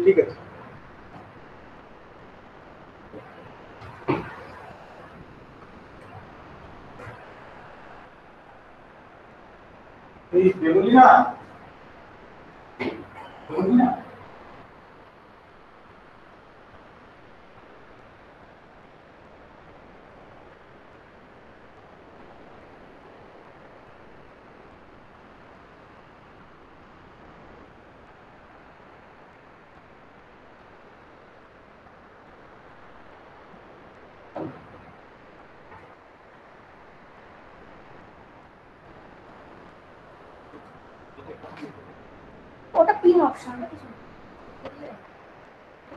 ठीक है। বেগুনি না বেগুনি না ওটা পিন অপশন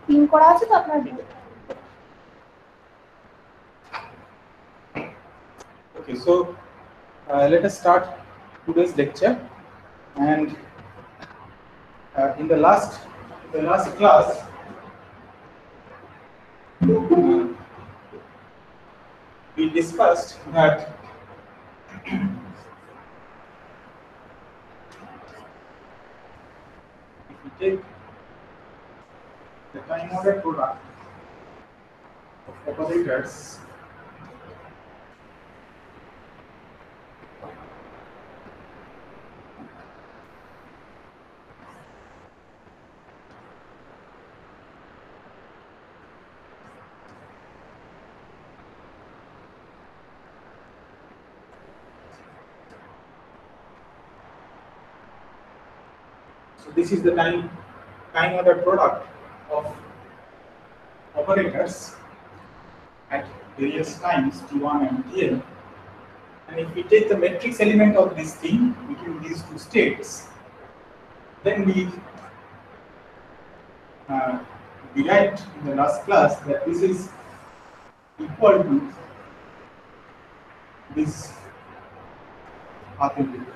পিন করা আছে তো আপনার Okay, so let us start today's lecture. And in the last class, we discussed that if we take the time ordered product of operators so this is the time ordered product of operators at various times t1 and tn. And if we take the matrix element of this thing between these two states, then we derived in the last class that this is equal to this path integral.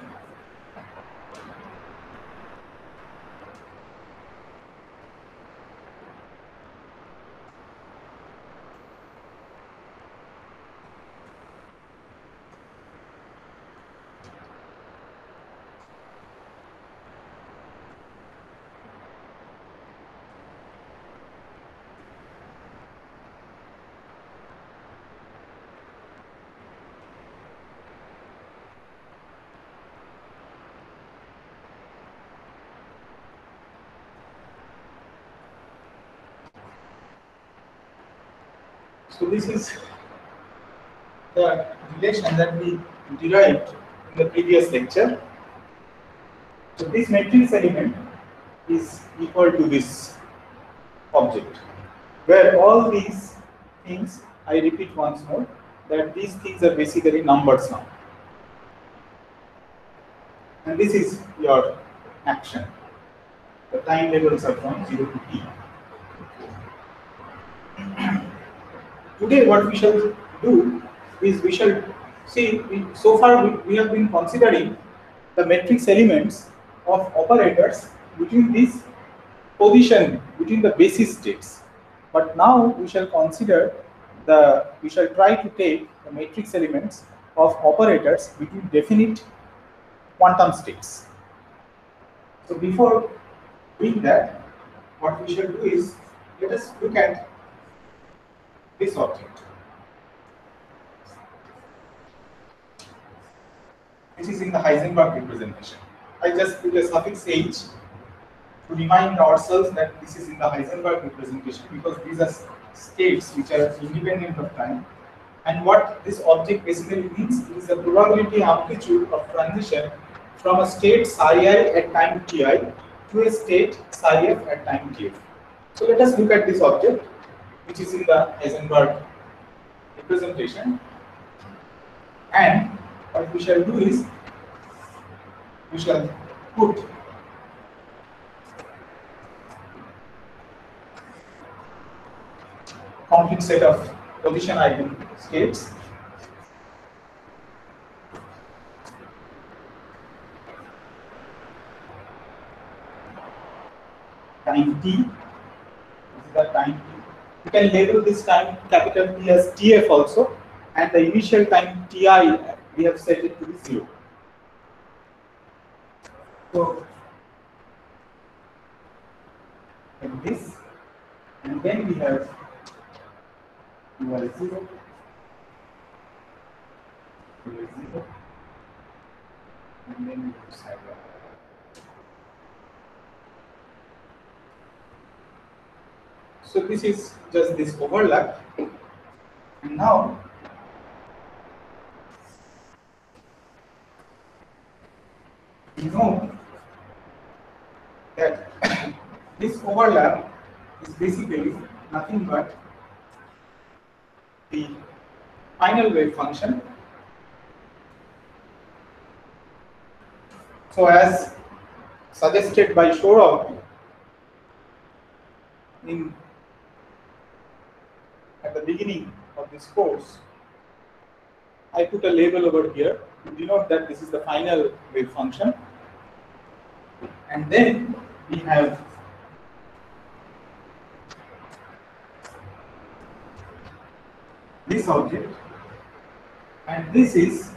So this is the relation that we derived in the previous lecture. So this matrix element is equal to this object, where all these things, I repeat once more, that these things are basically numbers now. And this is your action. The time levels are from 0 to t. Today what we shall do is we shall see, so far we have been considering the matrix elements of operators between this position, between the basis states. But now we shall consider we shall try to take the matrix elements of operators between definite quantum states. So before doing that, what we shall do is, let us look at this object. This is in the Heisenberg representation. I just put a suffix h to remind ourselves that this is in the Heisenberg representation, because these are states which are independent of time. And what this object basically means is the probability amplitude of transition from a state psi I at time ti to a state psi f at time tf. So let us look at this object, which is in the Heisenberg representation. And what we shall do is, we shall put complete set of position eigenstates time t, this is the time t, You can label this time capital T as TF also, and the initial time Ti we have set it to be 0. So like this, and then we have UR is 0, UR is 0, and then we have side one. So this is just this overlap, and now we know that this overlap is basically nothing but the final wave function. So as suggested by Shorov at the beginning of this course, I put a label over here to denote that this is the final wave function. And then we have this object, and this is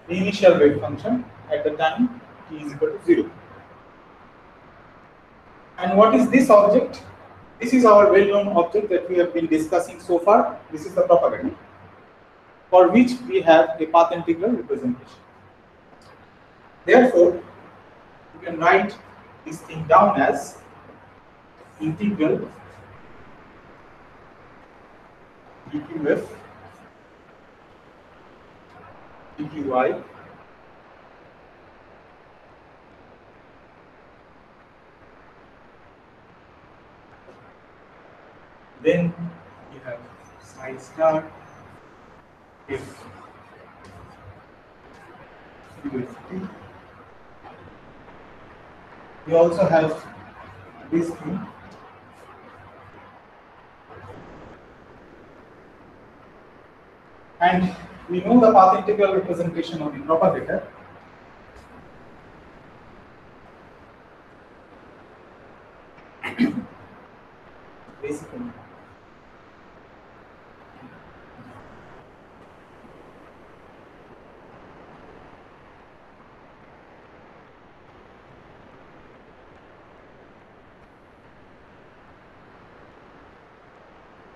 the initial wave function at the time t is equal to 0. And what is this object? This is our well-known object that we have been discussing so far. This is the propagator, for which we have a path integral representation. Therefore, you can write this thing down as integral dqf dqy then you have psi star if UFT. We also have this thing, and we know the path integral representation of the propagator. Basically,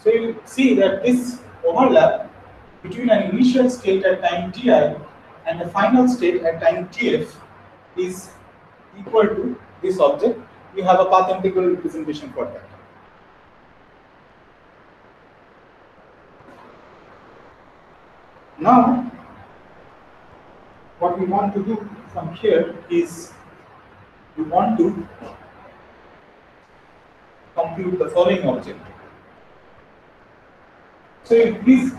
so you see that this overlap between an initial state at time ti and a final state at time tf is equal to this object. We have a path integral representation for that. Now, what we want to do from here is we want to compute the following object. So please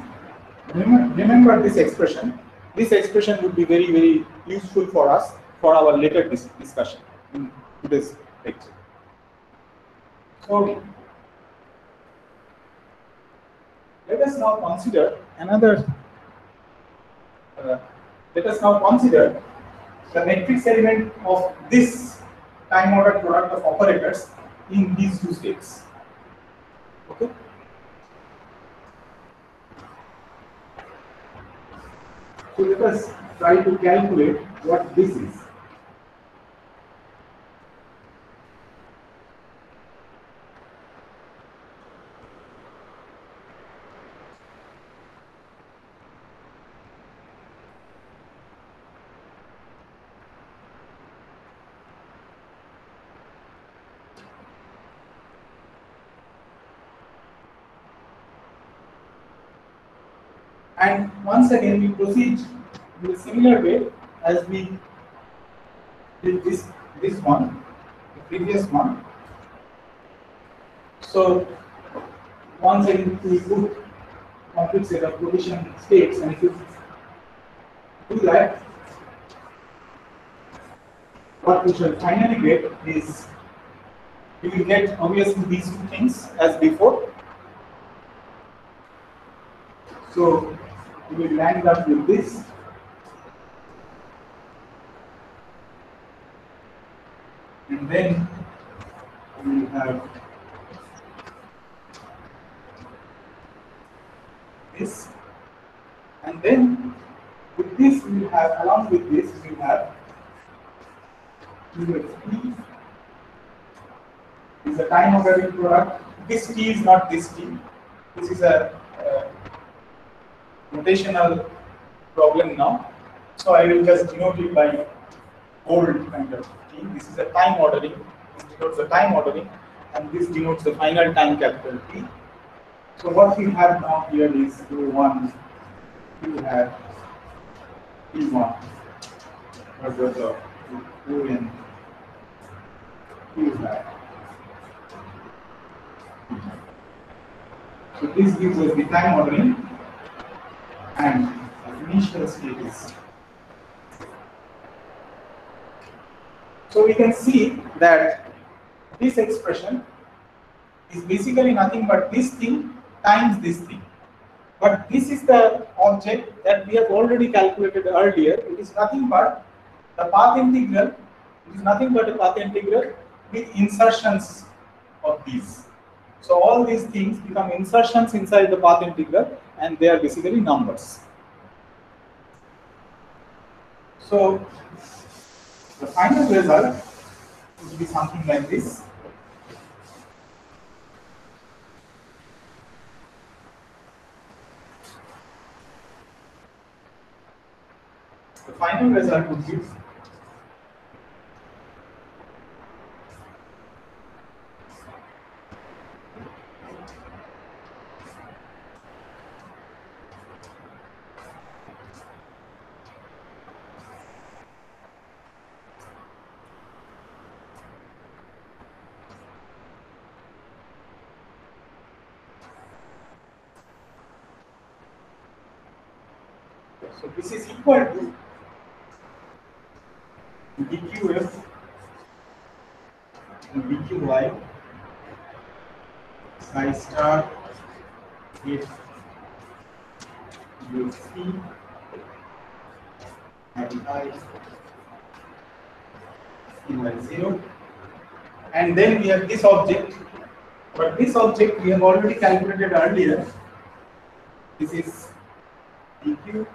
remember this expression. This expression would be very, very useful for us for our later discussion in today's lecture. So let us now consider another. Let us now consider the matrix element of this time ordered product of operators in these two states. Okay. So let us try to calculate what this is. And once again, we proceed in a similar way as we did this one, the previous one. So once again, we put complete set of position states, and if you do that, what we shall finally get is we will get obviously these two things as before. So we will land up with this. and then we have this, and then with this we will have, along with this we will have QFT is a time ordering product. This T is not this T. This is a notational problem now. So I will just denote it by bold kind of T. This is a time ordering. This denotes the time ordering, and this denotes the final time capital T. So what we have now here is Q1, you have P1, Q have. So this gives us the time ordering and the initial state is. So we can see that this expression is basically nothing but this thing times this thing. But this is the object that we have already calculated earlier. It is nothing but the path integral. It is nothing but a path integral with insertions of these. So all these things become insertions inside the path integral, and they are basically numbers. So the final result will be something like this. The final result would be so this is equal to dqf and dqy psi star if ufc and I ey0, and then we have this object, but this object we have already calculated earlier. This is dq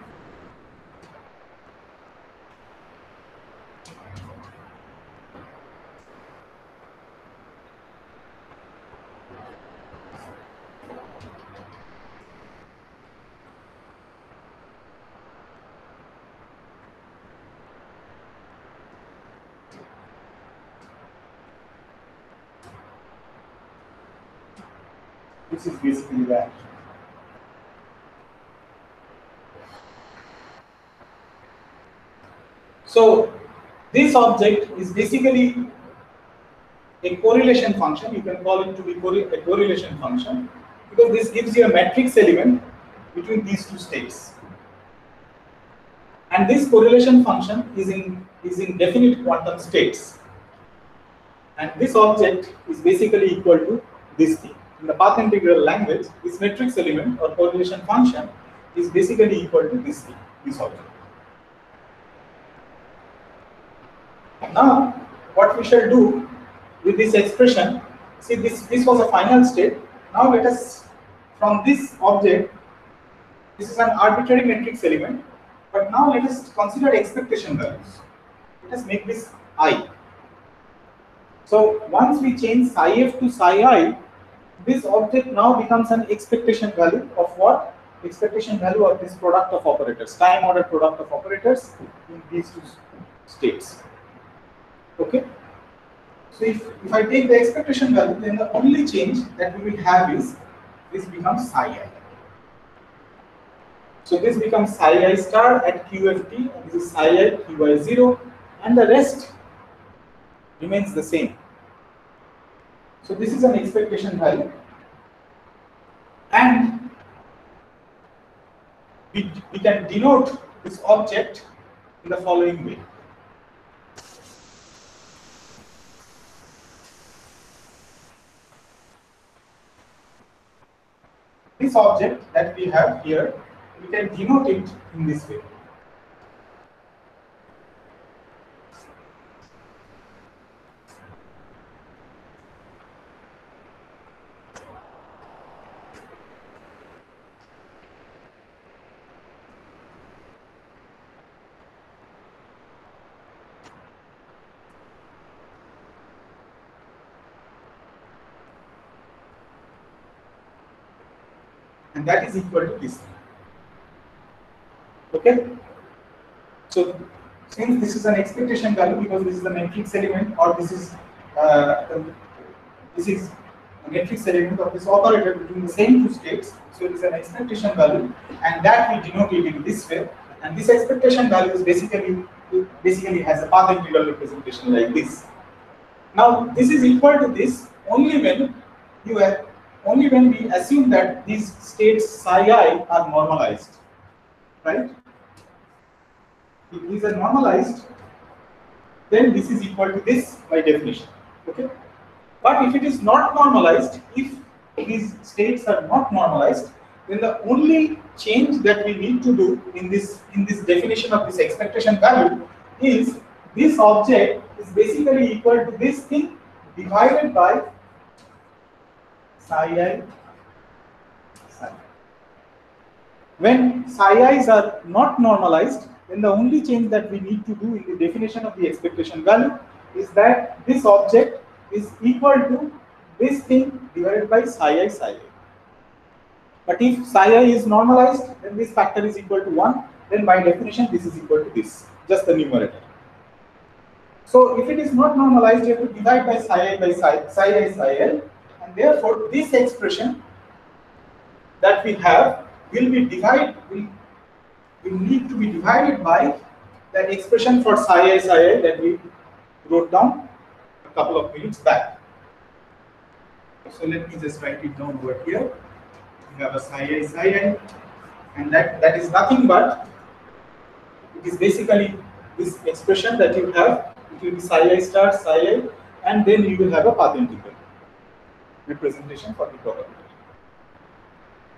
This is basically that. So this object is basically a correlation function. You can call it to be a correlation function because this gives you a matrix element between these two states. And this correlation function is in definite quantum states. And this object is basically equal to this thing. In the path integral language, this matrix element or correlation function is basically equal to this thing, this object. Now, what we shall do with this expression, see this was a final state. Now let us, from this object, this is an arbitrary matrix element, but now let us consider expectation values. Let us make this I. So once we change psi f to psi I, this object now becomes an expectation value of what? Expectation value of this product of operators, time ordered product of operators in these two states. Okay. So if I take the expectation value, then the only change that we will have is this becomes psi I. So this becomes psi I star at QFT, this is psi I QI0, and the rest remains the same. So this is an expectation value, and we can denote this object in the following way. This object that we have here, we can denote it in this way. and that is equal to this. Okay. So since this is an expectation value because this is the matrix element, or this is a matrix element of this operator between the same two states, so it is an expectation value, and that we denote it in this way. And this expectation value is basically has a path integral representation like this. Now this is equal to this only when we assume that these states psi I are normalized, right? If these are normalized, then this is equal to this by definition. Okay. But if it is not normalized, if these states are not normalized, then the only change that we need to do in this definition of this expectation value is this object is basically equal to this thing divided by psi I. When psi i's are not normalized, then the only change that we need to do in the definition of the expectation value is that this object is equal to this thing divided by psi I psi I. But if psi I is normalized, then this factor is equal to 1, then by definition this is equal to this, just the numerator. So if it is not normalized, you have to divide by psi I by psi I psi L, and therefore this expression that we have will need to be divided by the expression for psi I psi L that we wrote down a couple of minutes back. So let me just write it down over here. We have a psi I psi I, and that is nothing but, it is basically this expression that you have. It will be psi I star psi I, and then you will have a path integral representation for the probability.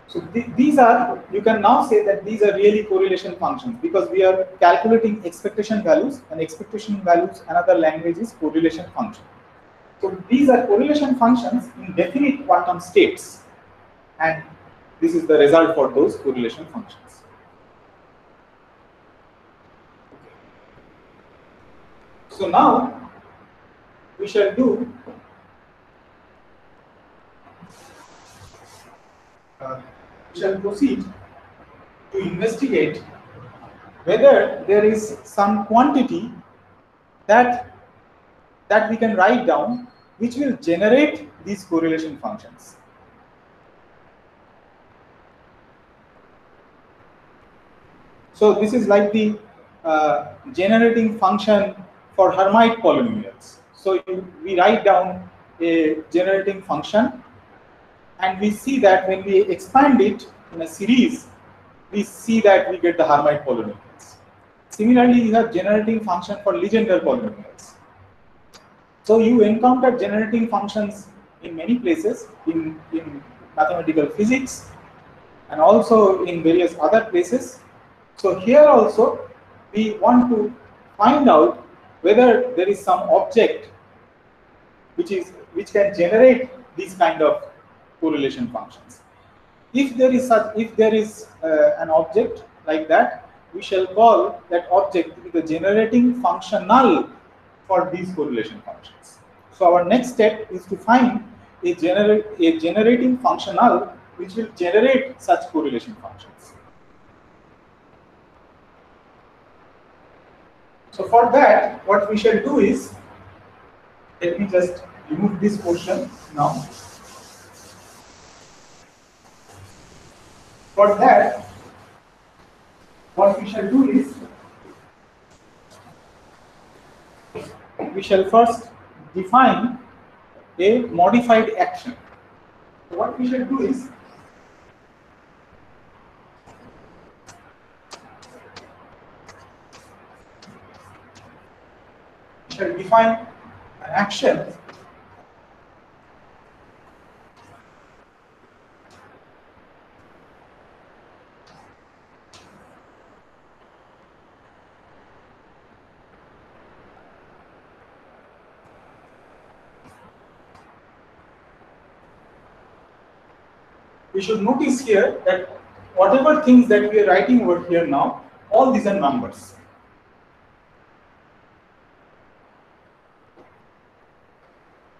So these are, you can now say that these are really correlation functions, because we are calculating expectation values, and expectation values, another language is correlation function. So these are correlation functions in definite quantum states, and this is the result for those correlation functions. So now we shall proceed to investigate whether there is some quantity that we can write down which will generate these correlation functions. So this is like the generating function for Hermite polynomials. So we write down a generating function, and we see that when we expand it in a series, we see that we get the Hermite polynomials. Similarly, you have generating function for Legendre polynomials. So you encounter generating functions in many places, in mathematical physics, and also in various other places. So here also we want to find out whether there is some object which can generate these kind of correlation functions. If there is an object like that, we shall call that object the generating functional for these correlation functions. So our next step is to find a generating functional which will generate such correlation functions. So for that, what we shall do is, let me just remove this portion now. For that, what we shall do is, we shall first define a modified action. So what we shall do is, we shall define an action we should notice here that whatever things that we are writing over here now, all these are numbers.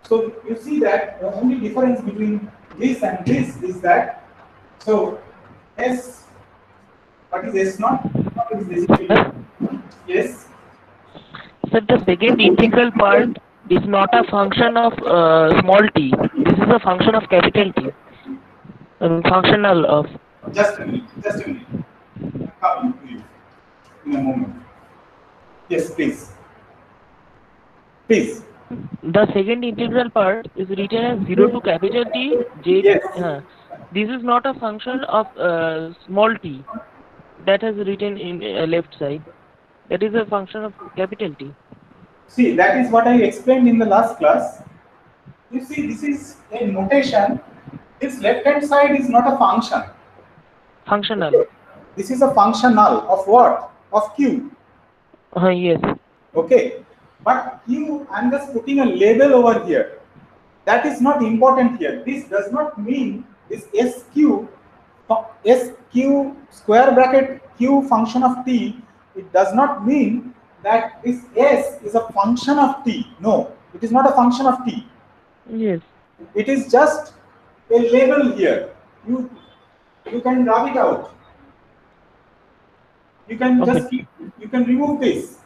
So you see that the only difference between this and this is that, so S. What is S naught? What is basically? Yes. So the second integral part is not a function of small t. This is a function of capital T. Functional of. Just a minute. Just a minute. I'm coming to you in a moment. Yes, please. Please. The second integral part is written as 0 to capital T j. Yes. This is not a function of small t that has written in left side. That is a function of capital T. See, that is what I explained in the last class. You see, this is a notation. This left-hand side is not a function. Functional. This is a functional of what? Of Q. Yes. Okay. But Q, I'm just putting a label over here. That is not important here. This does not mean this SQ square bracket Q function of T. It does not mean that this S is a function of T. No, it is not a function of T. Yes. It is just a label here. You can rub it out. You can just you can remove this.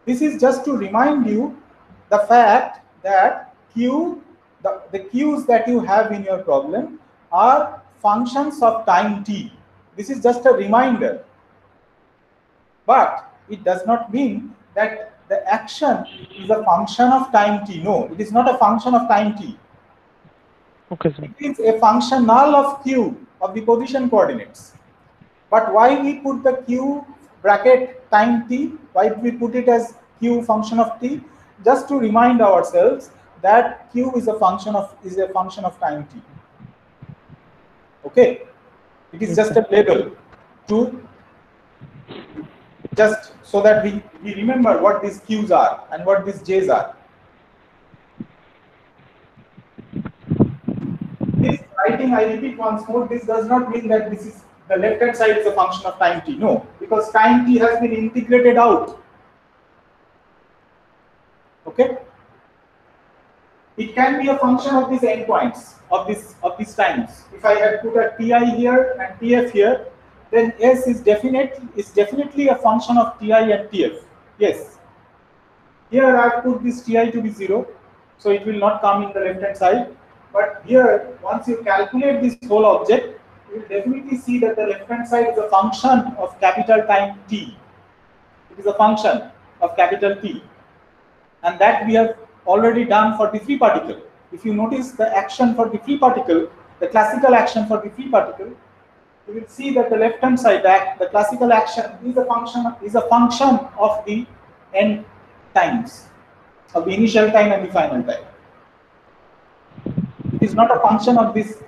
This is just to remind you the fact that the Q's that you have in your problem are functions of time t. This is just a reminder. But it does not mean that the action is a function of time t. No, it is not a function of time t. Okay, sir. It is a functional of Q, of the position coordinates. But why we put the Q bracket time t? Why we put it as Q function of t? Just to remind ourselves that Q is a function of time t. Okay, it is just a label to just so that we remember what these Q's are and what these J's are. This writing, I repeat once more, this does not mean that this is the left hand side is a function of time t. No, because time t has been integrated out. Okay, it can be a function of these endpoints of these times. If I had put a ti here and tf here, then S is definitely a function of ti and tf. Yes. Here I have put this ti to be 0, so it will not come in the left hand side. But here, once you calculate this whole object, you will definitely see that the left hand side is a function of capital time t. It is a function of capital T. And that we have already done for the free particle. If you notice the action for the free particle, the classical action for the free particle, you will see that the left hand side, the classical action is a function of the end times, of the initial time and the final time. It is not a function of this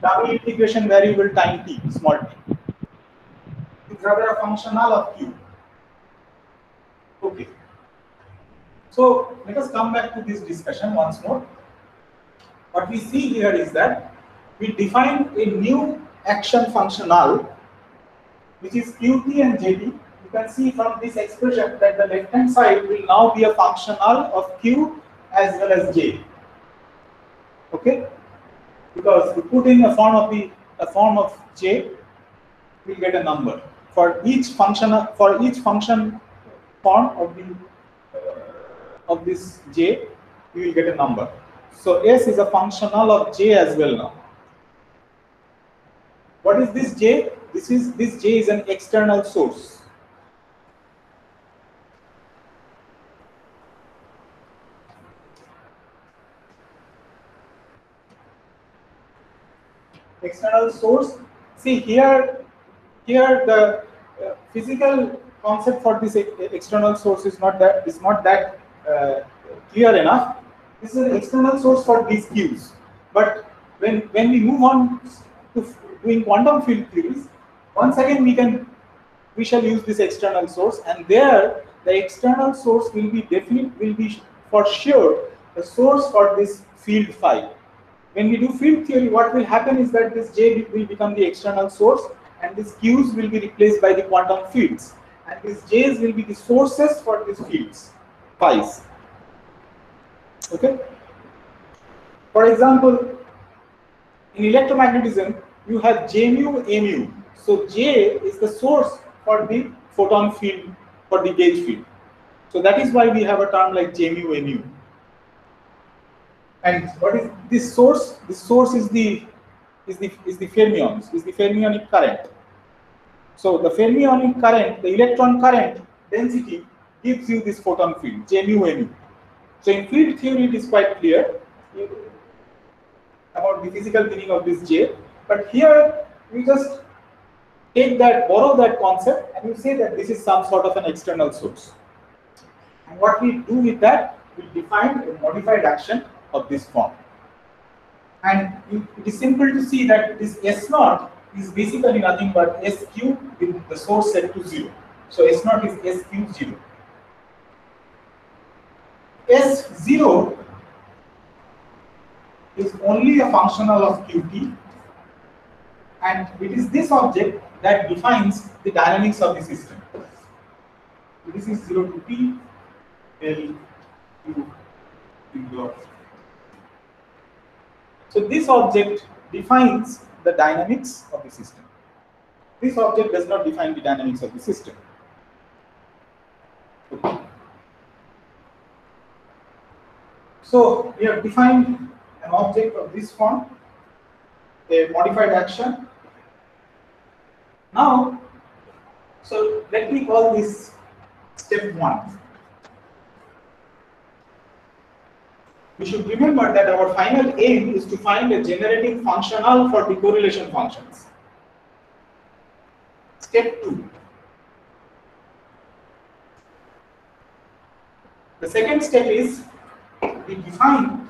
double integration variable time t, small t. It is rather a functional of Q. Okay. So let us come back to this discussion once more. What we see here is that we define a new action functional, which is Qt and Jt. You can see from this expression that the left hand side will now be a functional of Q as well as J. Okay, because we put in a form of J, we get a number for each function form of this J. We will get a number. So S is a functional of J as well now. What is this J? This J is an external source. External source. See here the physical concept for this external source is not that clear enough. This is an external source for these Qs. But when we move on to doing quantum field theories, once again we shall use this external source, and there the external source will be for sure the source for this field phi. When we do field theory, what will happen is that this J will become the external source, and these Qs will be replaced by the quantum fields, and these J's will be the sources for these fields, phi's. Okay. For example, in electromagnetism, you have J mu, A mu. So J is the source for the photon field, for the gauge field. So that is why we have a term like J mu mu. And what is this source? This source is the fermions, is the fermionic current. So the fermionic current, the electron current density gives you this photon field, J mu mu. So in field theory, it is quite clear about the physical meaning of this J. But here we just take that, borrow that concept, and we say that this is some sort of an external source. And what we do with that, we define a modified action of this form. And it is simple to see that this S0 is basically nothing but S cube with the source set to 0. So S0 is S cube 0. S0 is only a functional of Qt, and it is this object that defines the dynamics of the system. So this is 0 to T, L, Q, Q. So this object defines the dynamics of the system. This object does not define the dynamics of the system. Okay. So we have defined an object of this form, a modified action. Now, so let me call this step 1. We should remember that our final aim is to find a generating functional for the correlation functions. Step 2. The second step is we define,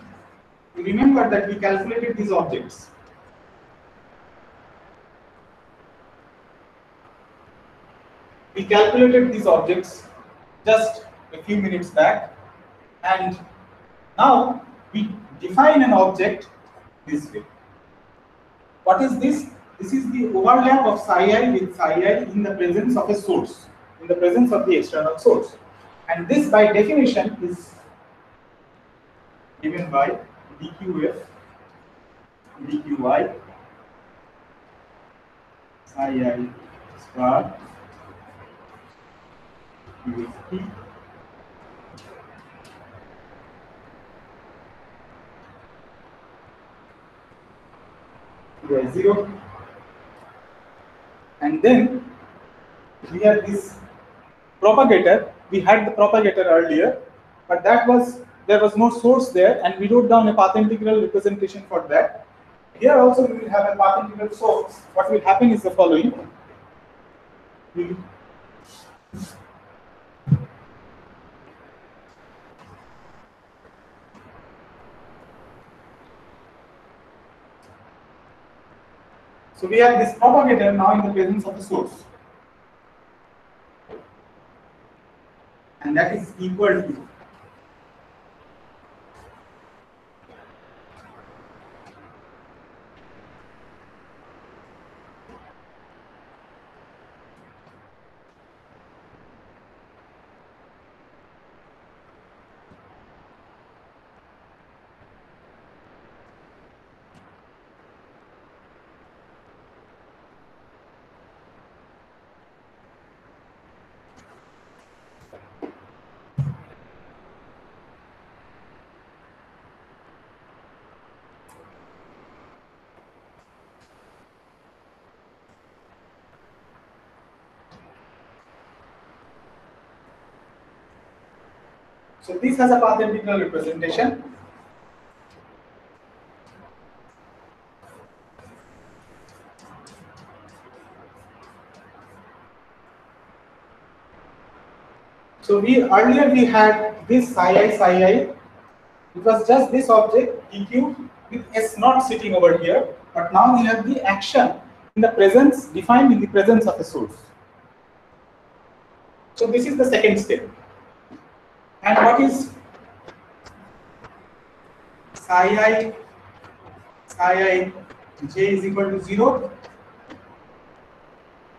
we remember that we calculated these objects. We calculated these objects just a few minutes back, and now we define an object this way. What is this? This is the overlap of psi I with psi I in the presence of a source, in the presence of the external source. And this by definition is given by dqf dqy psi I star qft by 0, and then we have this propagator. We had the propagator earlier, but there was no source there, and we wrote down a path integral representation for that. Here also we will have a path integral source. What will happen is the following. So we have this propagator now in the presence of a source, and that is equal to So this has a path integral representation. So earlier we had this psi I. It was just this object dq with S0 sitting over here, but now we have the action in the presence, defined in the presence of a source. So this is the second step. And what is psi I j is equal to 0?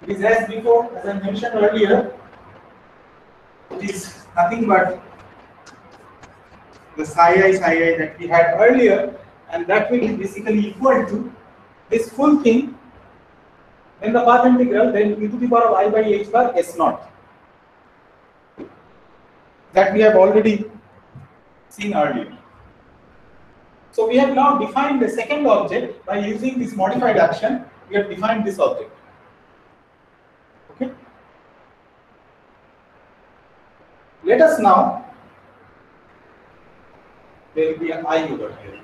It is as before, as I mentioned earlier, it is nothing but the psi I that we had earlier, and that will be basically equal to this full thing then the path integral, then e to the power of I by h bar s naught. That we have already seen earlier. So we have now defined the second object by using this modified action. We have defined this object. Okay. Let us now, there will be an I over here.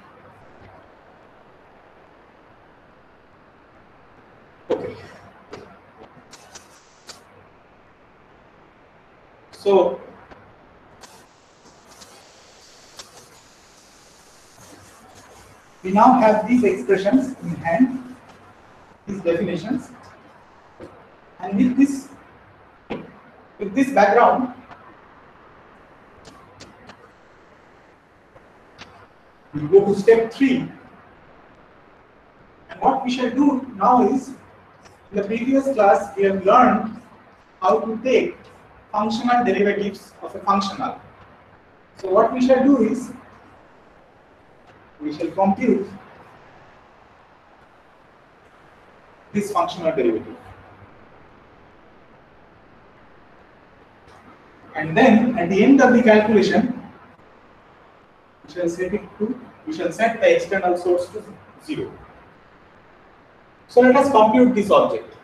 Okay. So we now have these expressions in hand, these definitions, and with this background, we go to step 3. And what we shall do now is, in the previous class, we have learned how to take functional derivatives of a functional. So what we shall do is, we shall compute this functional derivative. And then at the end of the calculation, we shall set the external source to 0. So let us compute this object.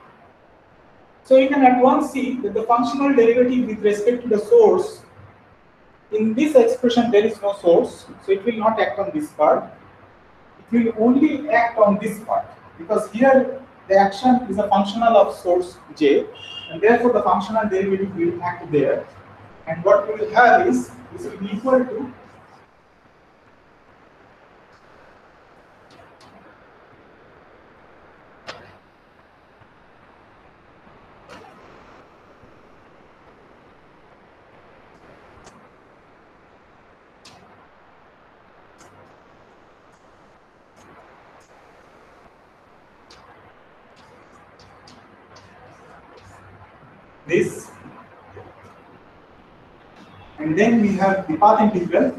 So you can at once see that the functional derivative with respect to the source, in this expression there is no source, so it will not act on this part. It will only act on this part, because here the action is a functional of source j, and therefore the functional derivative will act there. And what we will have is, this will be equal to this, and then we have the path integral.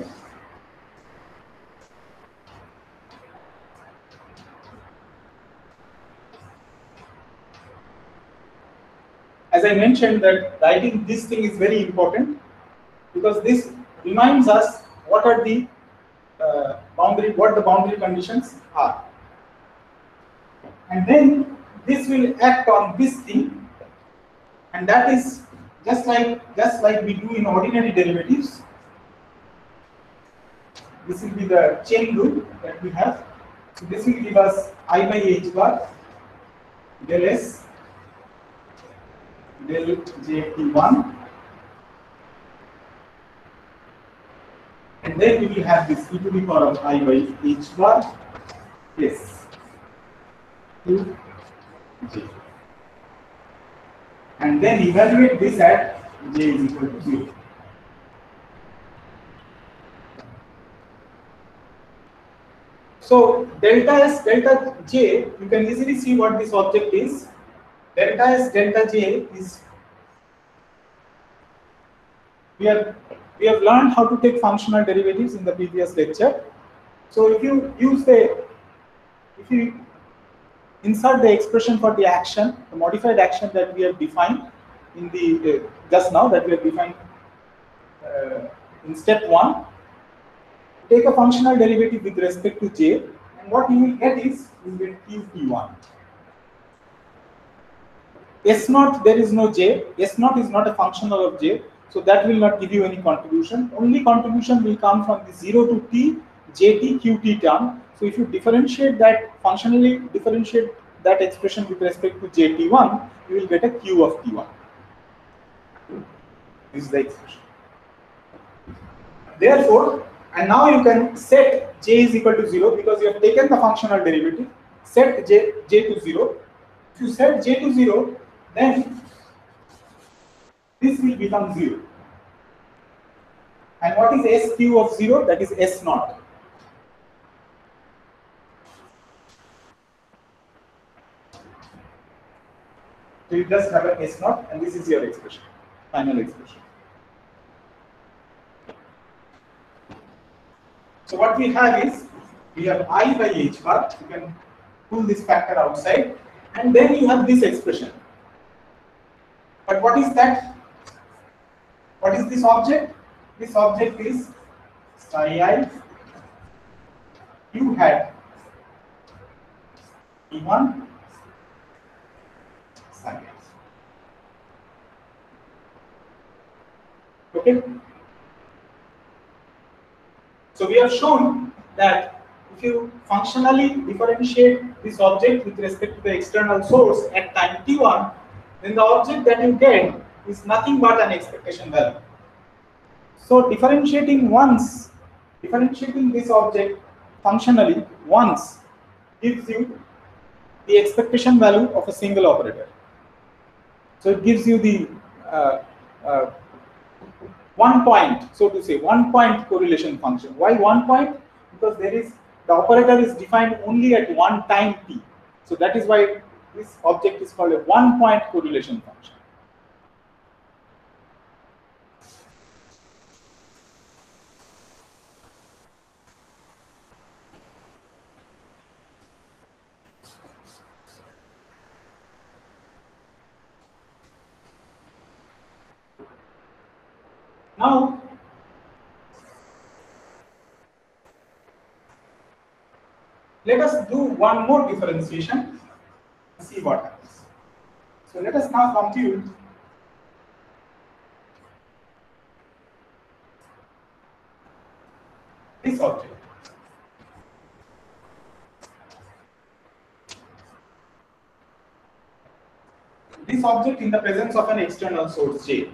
As I mentioned, that writing this thing is very important, because this reminds us what are the boundary conditions are. And then this will act on this thing, and that is just like we do in ordinary derivatives. This will be the chain rule that we have. So this will give us I by h bar del s del j_t1, and then we will have this e to the power of I by h bar s to j, and then evaluate this at j is equal to 0. So delta S, delta J, you can easily see what this object is. Delta S, delta J is, we have learned how to take functional derivatives in the previous lecture. So if you insert the expression for the action, the modified action that we have defined in the just now, that we have defined in step 1, take a functional derivative with respect to j, and what you will get is, you will get qt1. S0, there is no j. S0 is not a functional of j, so that will not give you any contribution. Only contribution will come from the 0 to t jt qt term. So if you differentiate that, functionally differentiate that expression with respect to jt1, you will get a q of t1. This is the expression. Therefore, and now you can set j is equal to 0, because you have taken the functional derivative. Set j to 0. If you set j to 0, then this will become 0. And what is sq of 0? That is S0. So you just have an S0, and this is your expression, final expression. So what we have is, we have I by h bar. You can pull this factor outside. And then you have this expression. But what is that? What is this object? This object is psi I u hat T1 psi I. Okay. So we have shown that if you functionally differentiate this object with respect to the external source at time t1, then the object that you get is nothing but an expectation value. So differentiating this object functionally once gives you the expectation value of a single operator. So it gives you the 1 point, so to say, 1 point correlation function. Why 1 point? Because the operator is defined only at one time t. So that is why this object is called a 1 point correlation function. Now, let us do one more differentiation and see what happens. So let us now compute this object. This object in the presence of an external source J.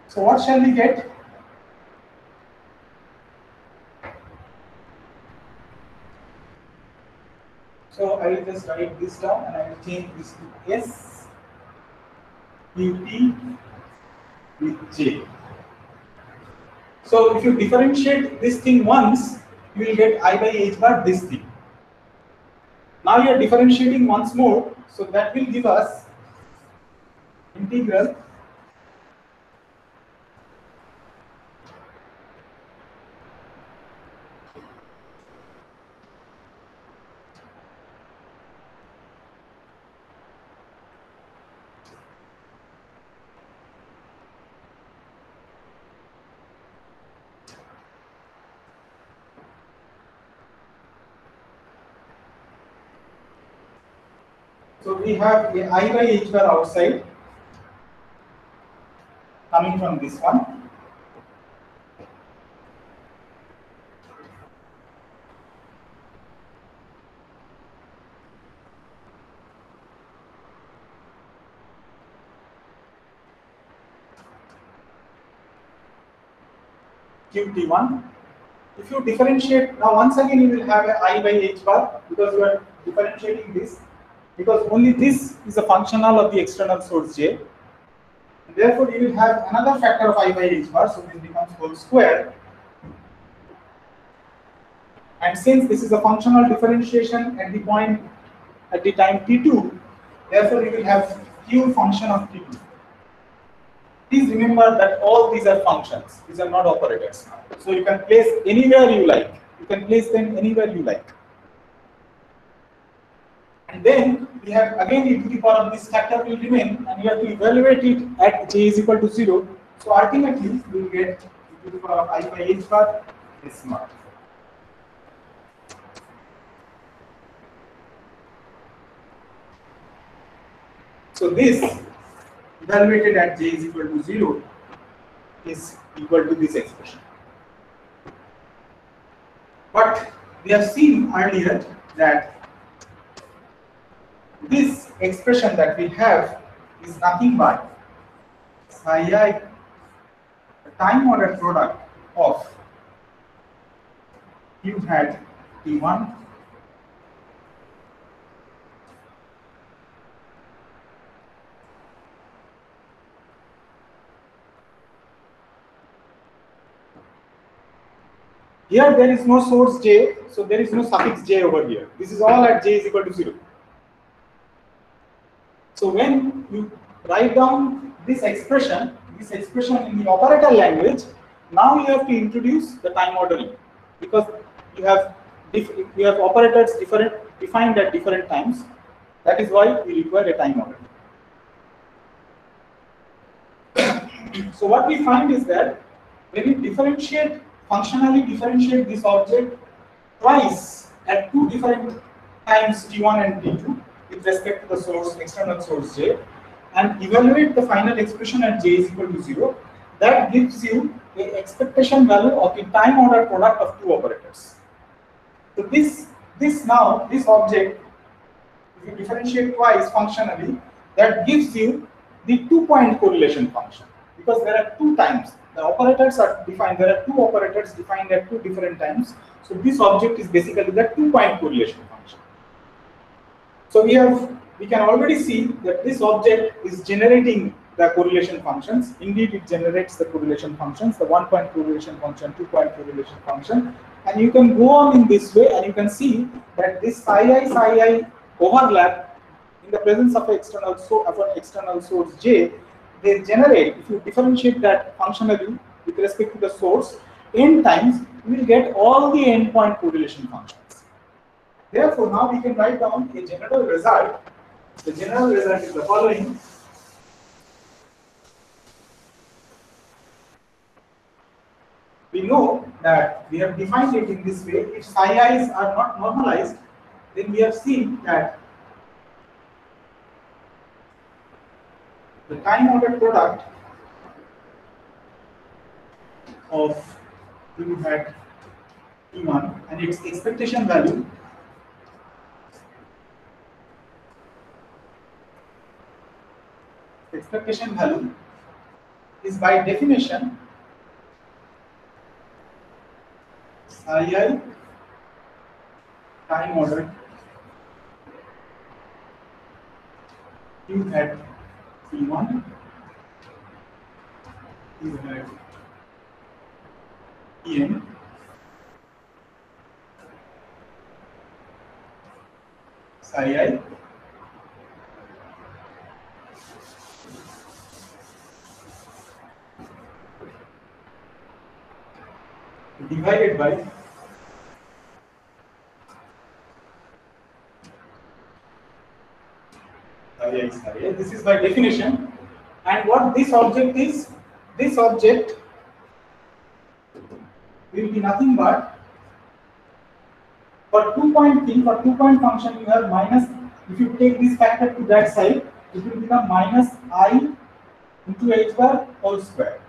So what shall we get? So I will just write this down and I will change this to S Qt with J. So if you differentiate this thing once, you will get I by h bar this thing. Now you are differentiating once more, so that will give us integral So we have a I by h bar outside coming from this one. Qt1. If you differentiate, now once again you will have a I by h bar because you are differentiating this, because only this is a functional of the external source J. And therefore you will have another factor of I by h bar, so this becomes whole square. And since this is a functional differentiation at the point at the time t2, therefore you will have q function of t2. Please remember that all these are functions, these are not operators. So you can place anywhere you like, you can place them anywhere you like. And then we have again e to the power of this factor will remain, and you have to evaluate it at j is equal to 0. So ultimately we will get e to the power of I by h bar s naught. So this evaluated at j is equal to 0 is equal to this expression. But we have seen earlier that this expression that we have is nothing but psi I, the time ordered product of u hat t1 here. There is no source j, so there is no suffix j over here. This is all at j is equal to 0. So when you write down this expression in the operator language, now you have to introduce the time ordering, because you have operators defined at different times. That is why we require a time order. So what we find is that when we functionally differentiate this object twice at two different times t1 and t2 with respect to the source, external source j, and evaluate the final expression at j is equal to 0, that gives you the expectation value of the time order product of two operators. So this object, if you differentiate twice functionally, that gives you the 2-point correlation function, because there are two times. The operators are defined, there are two operators defined at two different times. So this object is basically the 2-point correlation function. So we can already see that this object is generating the correlation functions. Indeed, it generates the correlation functions, the 1-point correlation function, 2-point correlation function. And you can go on in this way, and you can see that this psi overlap in the presence of an external source j, they generate, if you differentiate that functionally with respect to the source, n times, you will get all the n-point correlation functions. Therefore, now we can write down a general result. The general result is the following. We know that we have defined it in this way. If psi i's are not normalized, then we have seen that the time ordered product of u hat t1 and its expectation value is by definition psi I time ordered u hat t1 u hat tn psi I divided by psi I. This is by definition. And what this object is, this object will be nothing but, for 2-point function, you have minus, if you take this factor to that side, it will become minus I into h bar whole square.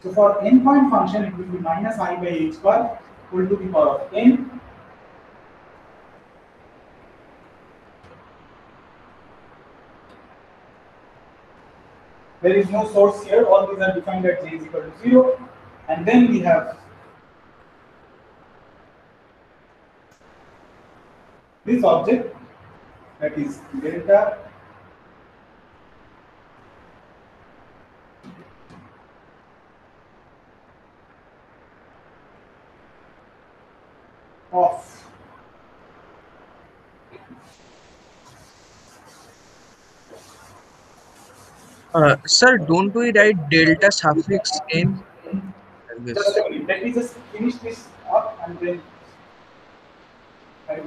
So for n-point function, it will be minus I by h bar whole to the power of n. There is no source here, all these are defined at j is equal to 0. And then we have this object, that is delta of Sir, don't we write delta suffix n? Just a minute. Let me just finish this up and then I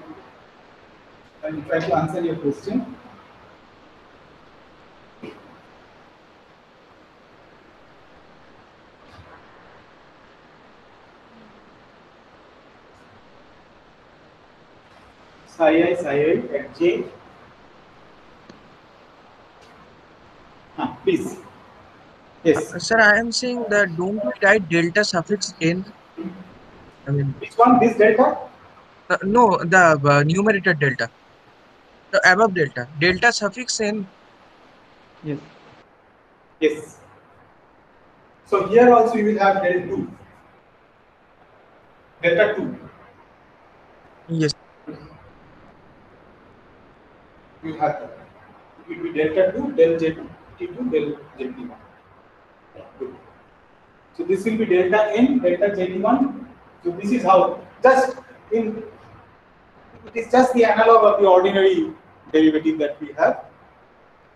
will try to answer your question. Psi I at j. Please. Yes. Sir, I am saying that don't we write delta suffix n? I mean, Which one? This delta? no, the numerator delta. The above delta. Delta suffix n. Yes. Yes. So here also you will have delta 2. Delta 2. Yes. You will have that. It will be delta 2, del j2, del j1. Good. So this will be delta n, delta j1. So this is how, it is just the analog of the ordinary derivative that we have,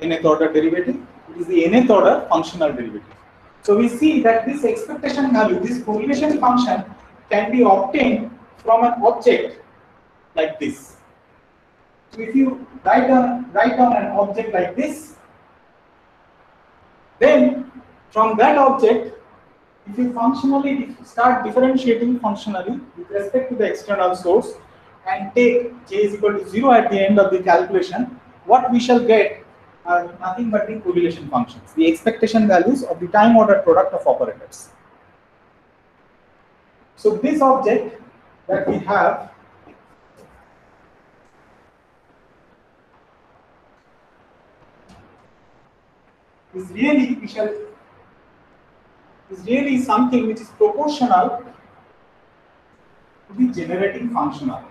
nth order derivative. It is the nth order functional derivative. So we see that this expectation value, this correlation function, can be obtained from an object like this. So if you write down an object like this, then from that object, if you functionally start differentiating functionally with respect to the external source and take j is equal to 0 at the end of the calculation, what we shall get are nothing but the correlation functions, the expectation values of the time ordered product of operators. So this object that we have is really something which is proportional to the generating functional.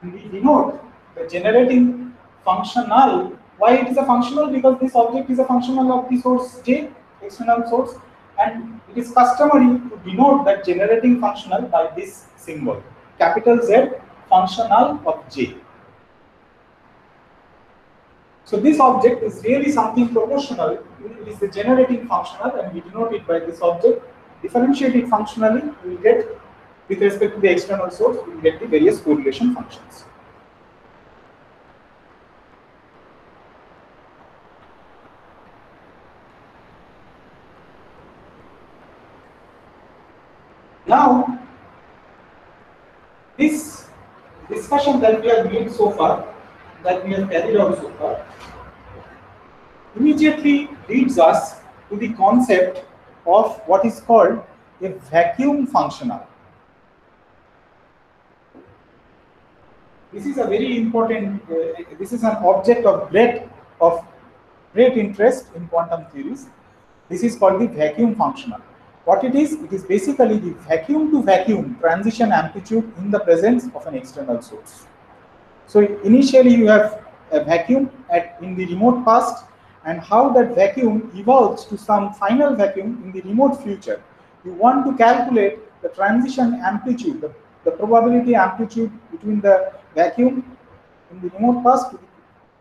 And we denote the generating functional. Why it is a functional? Because this object is a functional of the source j, external source, and it is customary to denote that generating functional by this symbol, capital Z functional of j. So this object is really something proportional. It is the generating functional, and we denote it by this object. Differentiate it functionally, we will get, with respect to the external source, we will get the various correlation functions. Now, this discussion that we have made so far, that we have carried out so far, immediately leads us to the concept of what is called a vacuum functional. This is a very important, this is an object of great interest in quantum theories. This is called the vacuum functional. What it is basically the vacuum to vacuum transition amplitude in the presence of an external source. So initially you have a vacuum in the remote past, and how that vacuum evolves to some final vacuum in the remote future. You want to calculate the transition amplitude, the probability amplitude between the vacuum in the remote past to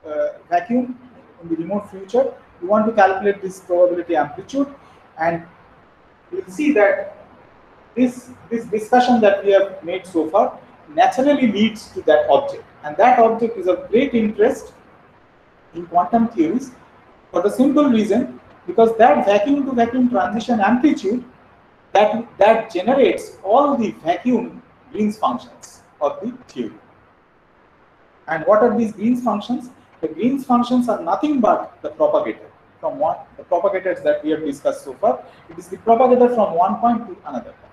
the vacuum in the remote future. You want to calculate this probability amplitude, and you will see that this discussion that we have made so far naturally leads to that object, and that object is of great interest in quantum theories for the simple reason because that vacuum to vacuum transition amplitude that generates all the vacuum Green's functions of the theory. And what are these Green's functions? The Green's functions are nothing but the propagator from the propagators that we have discussed so far. It is the propagator from one point to another point.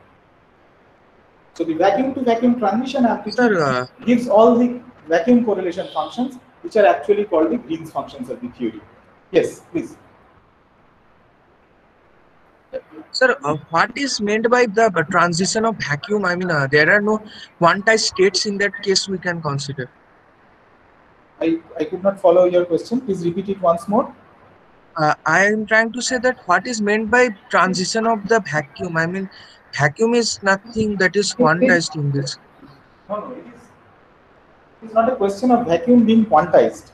So the vacuum to vacuum transition amplitude gives all the vacuum correlation functions, which are actually called the Green's functions of the theory. Yes, please. Sir, what is meant by the transition of vacuum? I mean, there are no quantized states in that case we can consider. I could not follow your question. Please repeat it once more. I am trying to say that what is meant by transition of the vacuum? I mean, vacuum is nothing that is quantized in this. No, it is not a question of vacuum being quantized.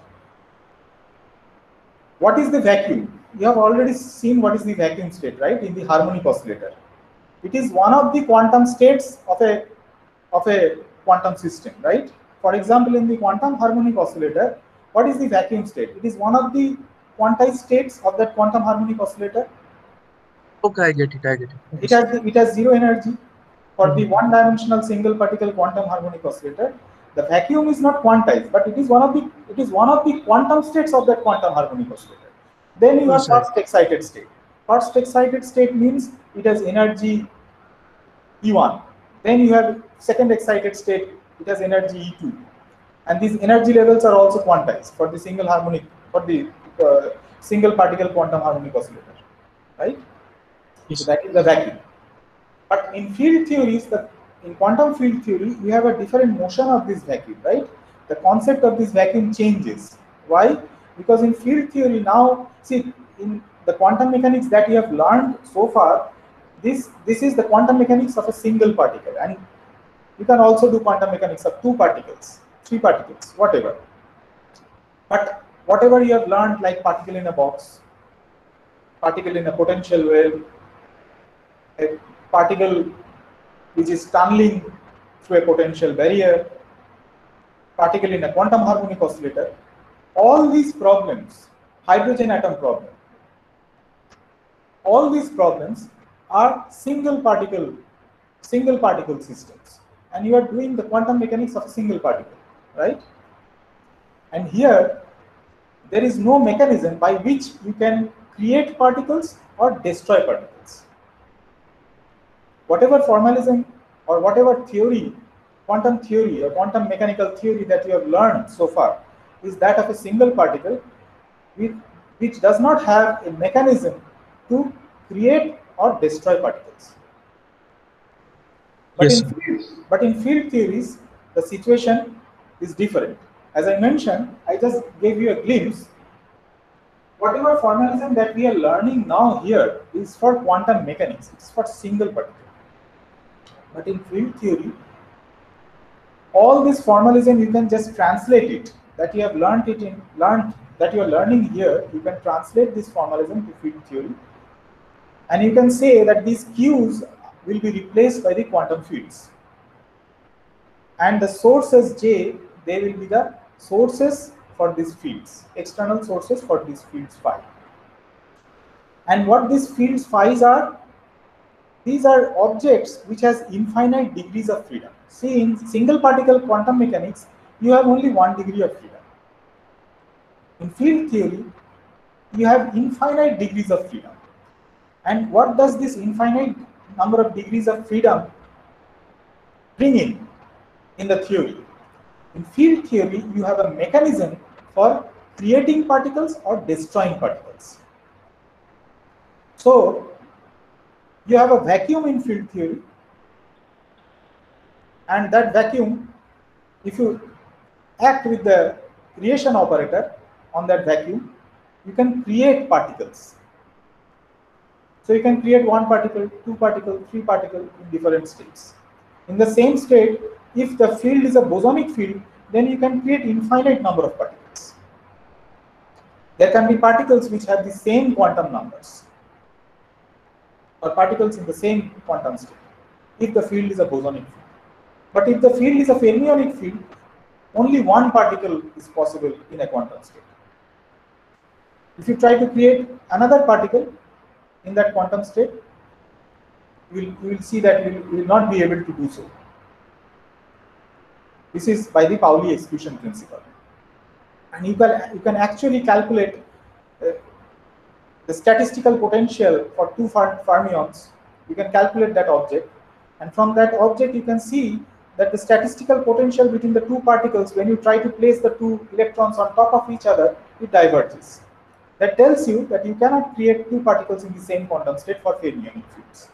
What is the vacuum? You have already seen what is the vacuum state, right? In the harmonic oscillator, it is one of the quantum states of a quantum system, right? For example, in the quantum harmonic oscillator, what is the vacuum state? It is one of the quantized states of that quantum harmonic oscillator. Okay, I get it. It has zero energy. For the one-dimensional single particle quantum harmonic oscillator, the vacuum is not quantized, but it is one of the quantum states of that quantum harmonic oscillator. Then you have first excited state. First excited state means it has energy E1. Then you have second excited state, it has energy E2. And these energy levels are also quantized for the single particle quantum harmonic oscillator, right? Yes. So that is the vacuum. But in field theories, in quantum field theory, we have a different motion of this vacuum, right? The concept of this vacuum changes. Why? Because in field theory now, see, in the quantum mechanics that you have learned so far, this is the quantum mechanics of a single particle, and you can also do quantum mechanics of 2 particles, 3 particles, whatever. But whatever you have learned, like particle in a box, particle in a potential well, a particle which is tunneling through a potential barrier, particle in a quantum harmonic oscillator, all these problems, hydrogen atom problem, all these problems are single particle systems, and you are doing the quantum mechanics of a single particle, right? And here there is no mechanism by which you can create particles or destroy particles. Whatever formalism or whatever theory, quantum theory or quantum mechanical theory that you have learned so far is that of a single particle which does not have a mechanism to create or destroy particles. But, Yes. but in field theories, the situation is different. As I mentioned, I just gave you a glimpse. Whatever formalism that we are learning now here is for quantum mechanics. It's for single particle. But in field theory, all this formalism you can just translate it. That you have learned that you are learning here. You can translate this formalism to field theory, and you can say that these Qs will be replaced by the quantum fields, and the sources J, they will be the sources for these fields, external sources for these fields phi. And what these fields phi are? These are objects which has infinite degrees of freedom. See, in single particle quantum mechanics, you have only 1 degree of freedom. In field theory, you have infinite degrees of freedom. And what does this infinite number of degrees of freedom bring in the theory? In field theory, you have a mechanism for creating particles or destroying particles. So, you have a vacuum in field theory, and that vacuum, if you act with the creation operator on that vacuum, you can create particles. So you can create 1 particle, 2 particle, 3 particle in different states. In the same state, if the field is a bosonic field, then you can create infinite number of particles. There can be particles which have the same quantum numbers, or particles in the same quantum state, if the field is a bosonic field. But if the field is a fermionic field, only 1 particle is possible in a quantum state. If you try to create another particle in that quantum state, you will see that you will not be able to do so. This is by the Pauli exclusion principle. And you can actually calculate the statistical potential for 2 fermions. You can calculate that object, and from that object you can see that the statistical potential between the 2 particles, when you try to place the 2 electrons on top of each other, it diverges. That tells you that you cannot create 2 particles in the same quantum state for fermionic fields.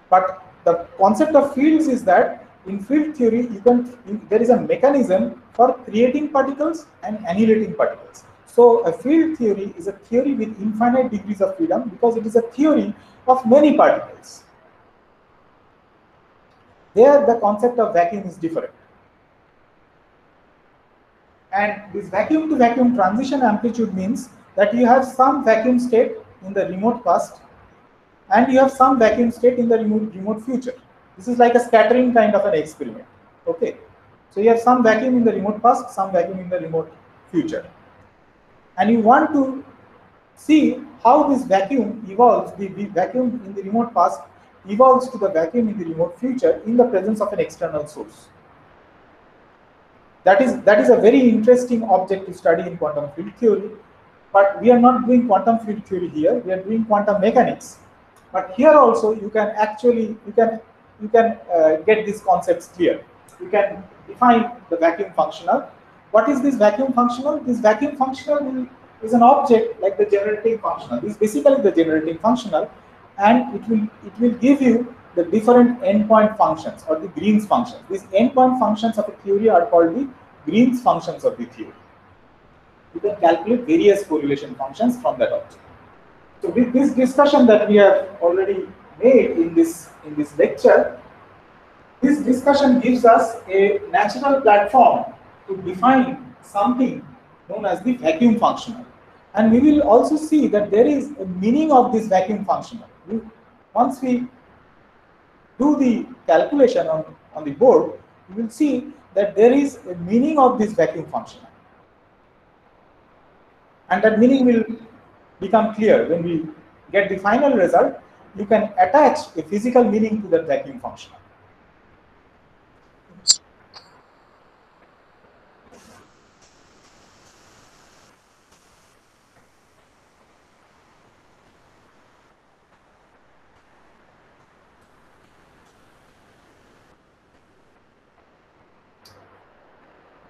But the concept of fields is that in field theory, there is a mechanism for creating particles and annihilating particles. So a field theory is a theory with infinite degrees of freedom because it is a theory of many particles. There, the concept of vacuum is different. And this vacuum to vacuum transition amplitude means that you have some vacuum state in the remote past and you have some vacuum state in the remote future. This is like a scattering kind of an experiment. Okay. So you have some vacuum in the remote past, some vacuum in the remote future. And you want to see how this vacuum evolves, the vacuum in the remote past evolves to the vacuum in the remote future in the presence of an external source. That is a very interesting object to study in quantum field theory, but we are not doing quantum field theory here. We are doing quantum mechanics. But here also you can actually get these concepts clear. You can define the vacuum functional. What is this vacuum functional? This vacuum functional is an object like the generating functional. This is basically the generating functional, and it will give you the different endpoint functions or the Green's functions. These endpoint functions of a theory are called the Green's functions of the theory. You can calculate various correlation functions from that object. So with this discussion that we have already made in this lecture, this discussion gives us a natural platform to define something known as the vacuum functional. And we will also see that there is a meaning of this vacuum functional. Once we do the calculation on the board, you will see that there is a meaning of this vacuum function. And that meaning will become clear when we get the final result. You can attach a physical meaning to that vacuum function.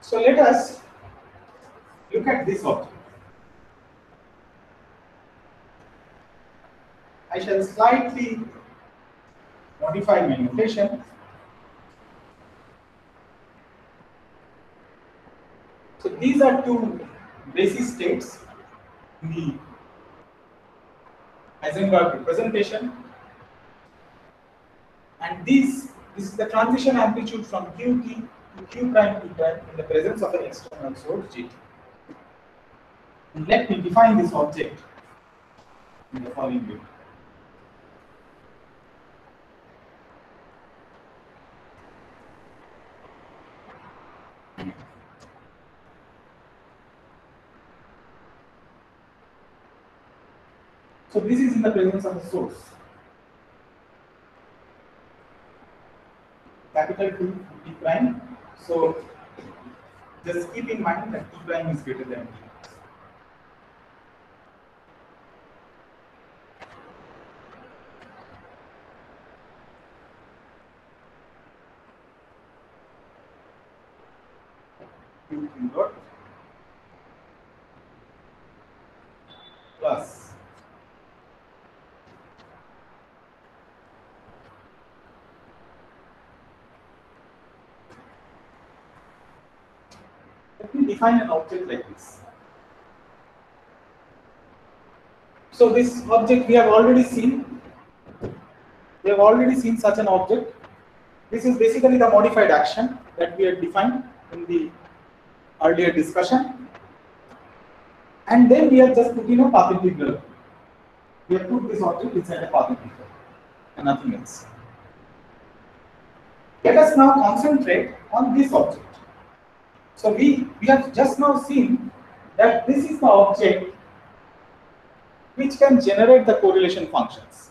So let us look at this object. I shall slightly modify my notation. So these are two basis states in the Heisenberg representation, and this is the transition amplitude from Qt to Q prime T prime in the presence of an external source Gt. And let me define this object in the following way. So this is in the presence of a source. Capital T prime. So just keep in mind that T prime is greater than T. Q dot plus let me define an object like this. So this object we have already seen. We have already seen such an object. This is basically the modified action that we had defined in the earlier discussion. And then we have just put in a path integral. We have put this object inside a path integral and nothing else. Let us now concentrate on this object. So we have just now seen that this is the object which can generate the correlation functions.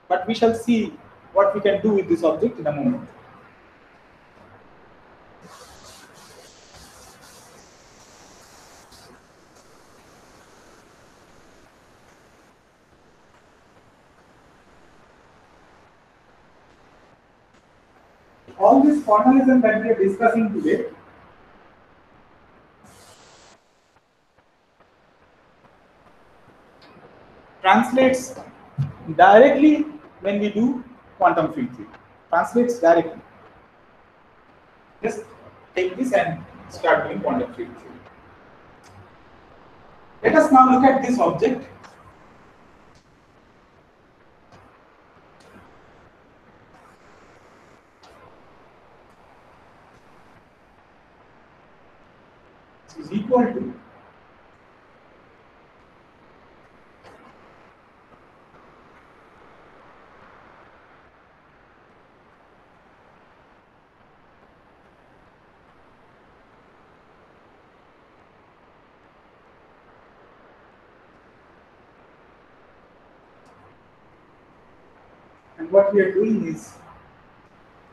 But we shall see what we can do with this object in a moment. All this formalism that we are discussing today translates directly when we do quantum field theory. Translates directly. Just take this and start doing quantum field theory. Let us now look at this object. This is equal to and what we are doing is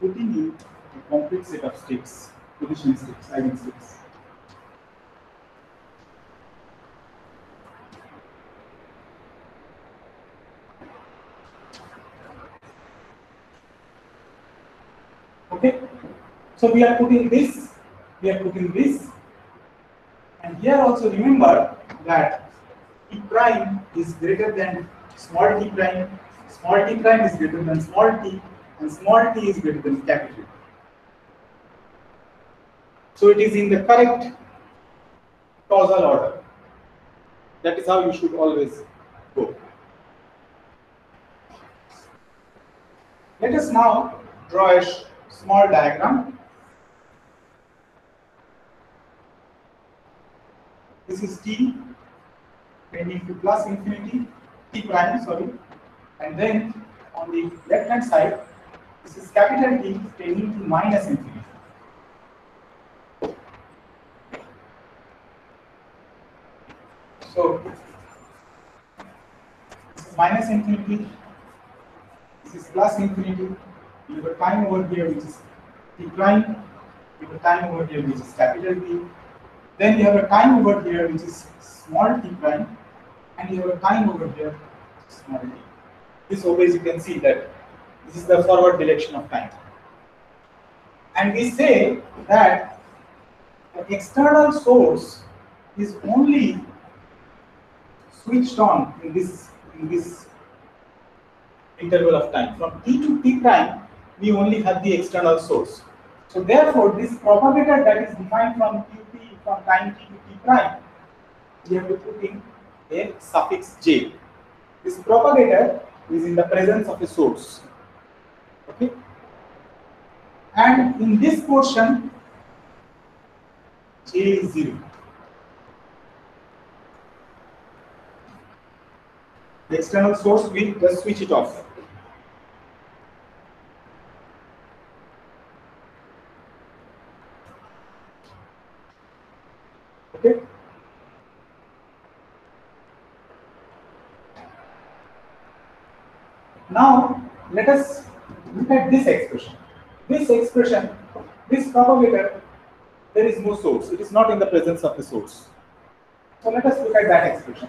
putting in a complete set of states, position states, eigenstates. Okay, so we are putting this, and here also remember that T prime is greater than small t prime is greater than small t, and small t is greater than capital T. So it is in the correct causal order. That is how you should always go. Let us now draw a small diagram. This is t tending to plus infinity, t prime, sorry, and then on the left hand side, this is capital T tending to minus infinity. So this is minus infinity, this is plus infinity. You have a time over here which is t prime, you have a time over here which is capital T. Then you have a time over here which is small t prime, and you have a time over here small t. This always you can see that this is the forward direction of time. And we say that the external source is only switched on in this interval of time. From t to t prime, we only have the external source. So therefore, this propagator that is defined from qt, from time t to t prime, we have to put in a suffix j. This propagator is in the presence of a source. Okay? And in this portion, j is 0. The external source will just switch it off. Okay? Now, let us look at this expression. This expression, this propagator, there is no source. It is not in the presence of the source. So let us look at that expression.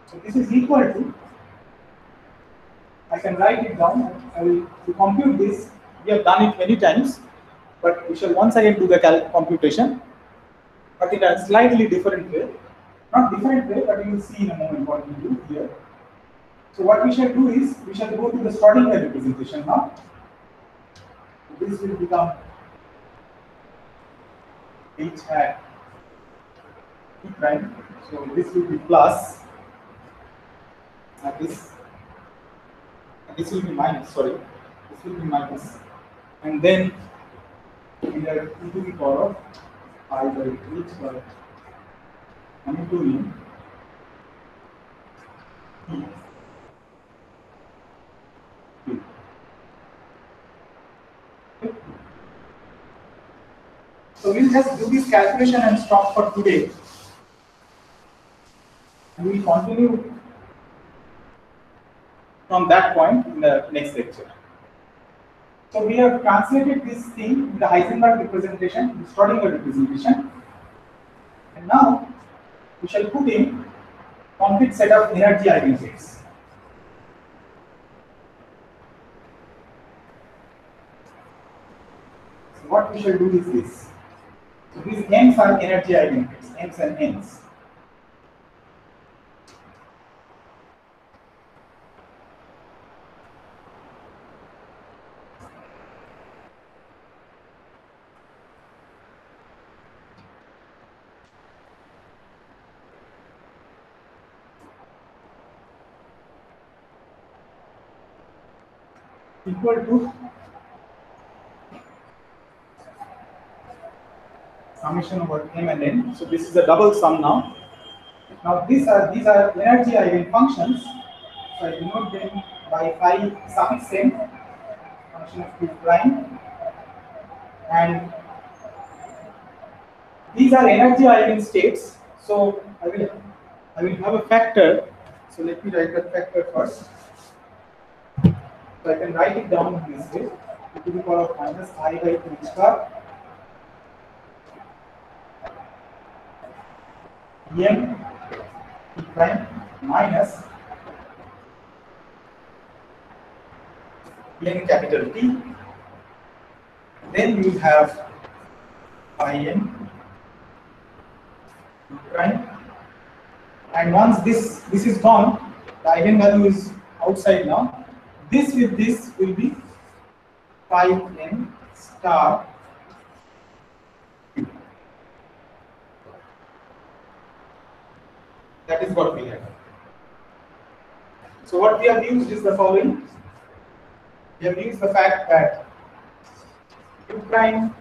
So this is equal to, I can write it down. I will to compute this. We have done it many times, but we shall once again do the computation, but in a slightly different way. Not different way, but you will see in a moment what we do here. So what we shall do is, we shall go to the Schrodinger representation now. This will become h hat t prime. So this will be plus, and this will be minus, sorry. This will be minus. And then we have e to the power of I by h by Hamiltonian t. So we'll just do this calculation and stop for today. And we'll continue from that point in the next lecture. So we have translated this thing in the Heisenberg representation, the Schrodinger representation. And now we shall put in complete set of energy eigenstates. So what we shall do is this. So these m's are energy eigenstates, m's and n's. Equal to summation over m and n. So this is a double sum now. Now these are energy eigenfunctions. So I denote them by phi suffix m, function of q prime, and these are energy eigenstates. So I will have a factor. So let me write the factor first. So I can write it down in this way, e to the power of minus I by h bar m t prime minus n capital T. Then you have I n t prime, and once this is gone, the eigenvalue is outside now. This with this will be phi n star q. That is what we have. So what we have used is the following. We have used the fact that q prime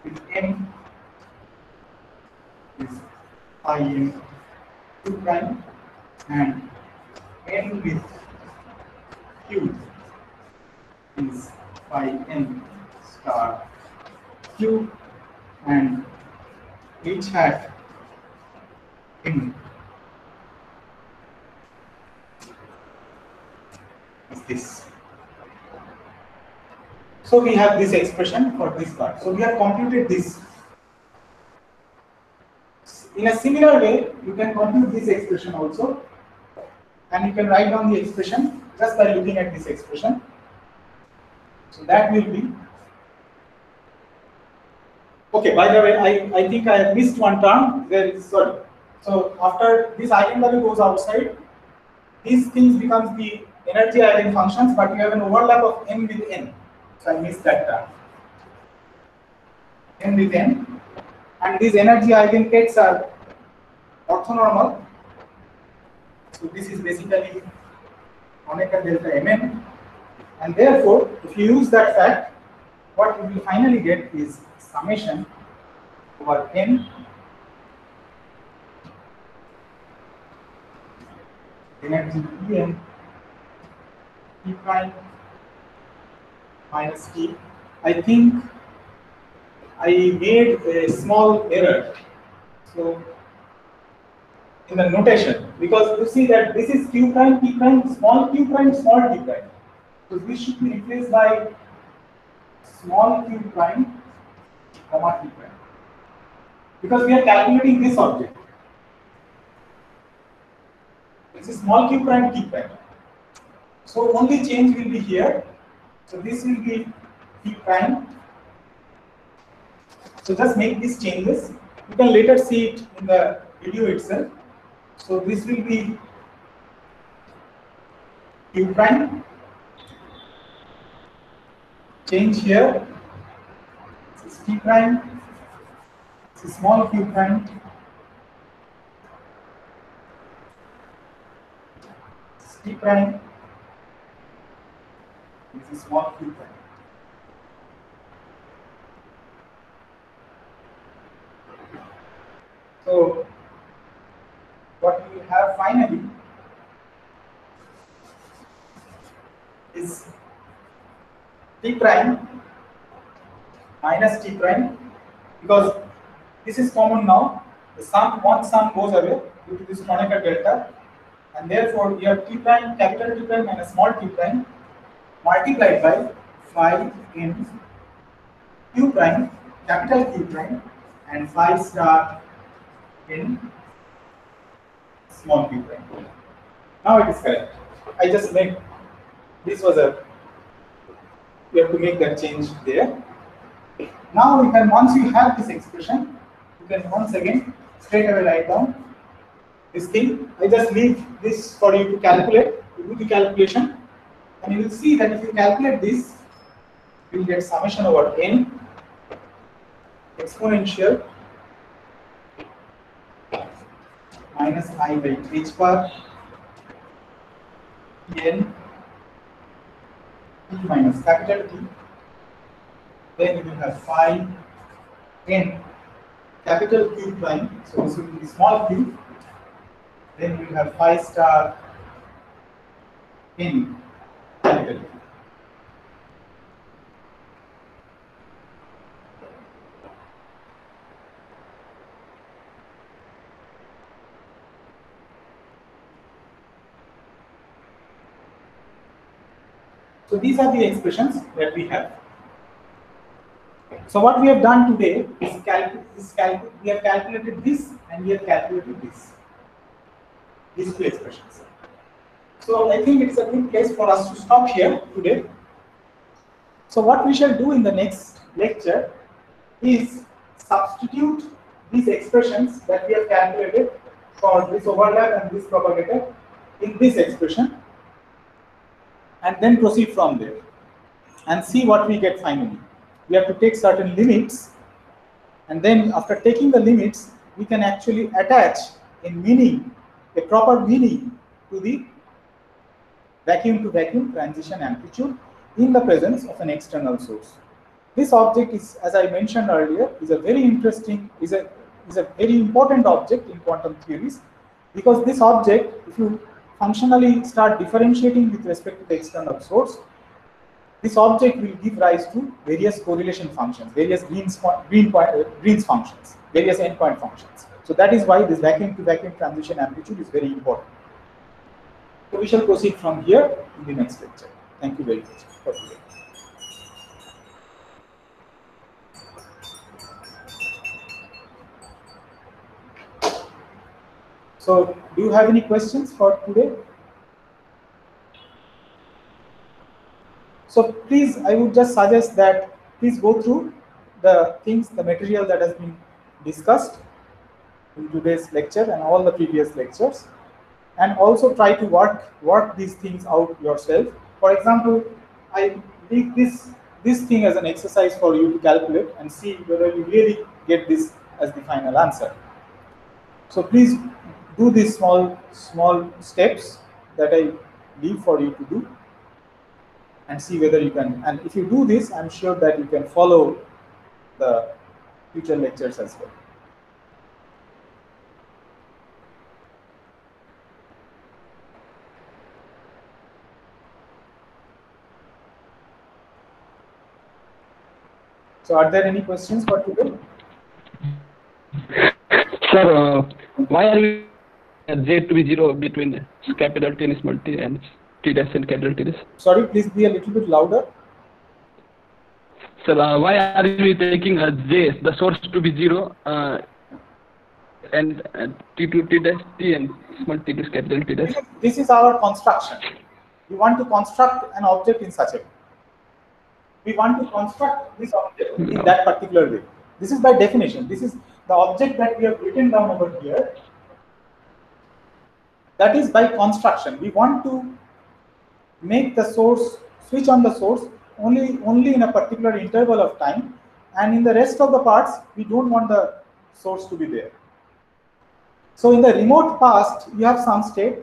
with m is phi n q prime, and n with q is phi n star q and h hat n is this. So we have this expression for this part. So we have computed this. In a similar way, you can compute this expression also, and you can write down the expression just by looking at this expression. So that will be, okay, by the way, I think I have missed one term. There is, sorry. So after this eigenvalue goes outside, these things becomes the energy eigenfunctions, but you have an overlap of n with n. So I missed that term. N with n. And these energy eigenstates are orthonormal. So this is basically omega delta mn. And therefore, if you use that fact, what you will finally get is summation over n energy En t prime minus t. I think I made a small error. So in the notation, because you see that this is q prime, p prime, small q prime, small t prime. So this should be replaced by small q prime, comma t prime. Because we are calculating this object. This is small q prime, t prime. So only change will be here. So this will be t prime. So just make these changes. You can later see it in the video itself. So this will be q prime. Change here. This is t prime. This is small q prime. This is t prime. This is small q prime. So what we will have finally is t prime minus t prime, because this is common now. The sum, one sum goes away due to this Kronecker delta, and therefore we have t prime, capital T prime minus small t prime multiplied by phi n q prime, capital Q prime, and phi star in small q prime. Now it is correct. I just made, this was a, you have to make that change there. Now you can, once you have this expression, you can once again straight away write down this thing. I just leave this for you to calculate, you do the calculation, and you will see that if you calculate this, you will get summation over n exponential minus I by h bar n t minus capital T. Then you will have phi n capital Q prime. So this will be small q. Then you will have phi star n capital T. So these are the expressions that we have. So what we have done today is we have calculated this and we have calculated this. These two expressions. So I think it's a good place for us to stop here today. So what we shall do in the next lecture is substitute these expressions that we have calculated for this overlap and this propagator in this expression, and then proceed from there and see what we get finally. We have to take certain limits, and then after taking the limits, we can actually attach a meaning, a proper meaning to the vacuum to vacuum transition amplitude in the presence of an external source. This object is, as I mentioned earlier, is a very interesting, is a very important object in quantum theories, because this object, if you functionally start differentiating with respect to the external source, this object will give rise to various correlation functions, various Green's functions, various endpoint functions. So that is why this vacuum to vacuum transition amplitude is very important. So we shall proceed from here in the next lecture. Thank you very much for today. So do you have any questions for today? So please, I would just suggest that please go through the things, the material that has been discussed in today's lecture and all the previous lectures, and also try to work these things out yourself. For example, I leave this thing as an exercise for you to calculate and see whether you really get this as the final answer. So please do these small steps that I leave for you to do, and see whether you can. And if you do this, I'm sure that you can follow the future lectures as well. So are there any questions for today? Sir, why are we Z to be 0 between capital T and small t and T dash and capital T dash? Sorry, please be a little bit louder. Sir, why are we taking J, the source, to be 0 and T to T dash T and small t dash capital T dash? This is our construction. We want to construct an object in such a way. We want to construct this object in that particular way. This is by definition. This is the object that we have written down over here. That is by construction. We want to make the source, switch on the source only in a particular interval of time, and in the rest of the parts, we don't want the source to be there. So in the remote past, you have some state.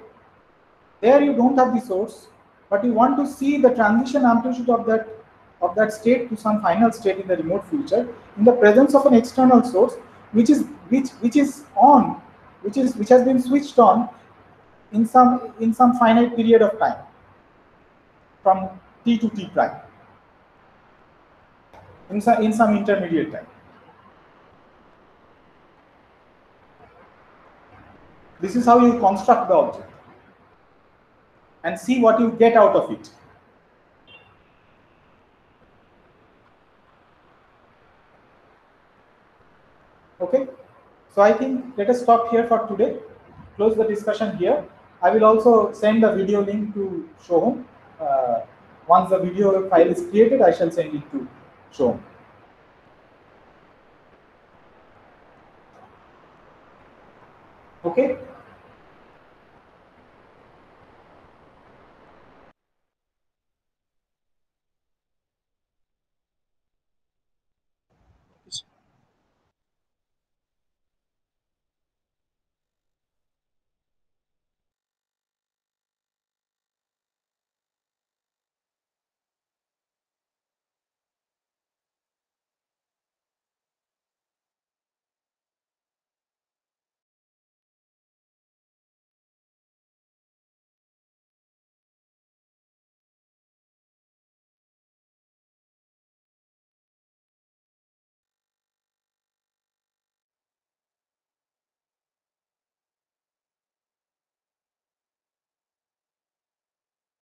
There you don't have the source, but you want to see the transition amplitude of that state to some final state in the remote future in the presence of an external source which has been switched on in some finite period of time from t to t prime in some intermediate time. This is how you construct the object and see what you get out of it. Okay, so I think let us stop here for today. Close the discussion here. I will also send the video link to Shoham. Once the video file is created, I shall send it to Shoham. Okay.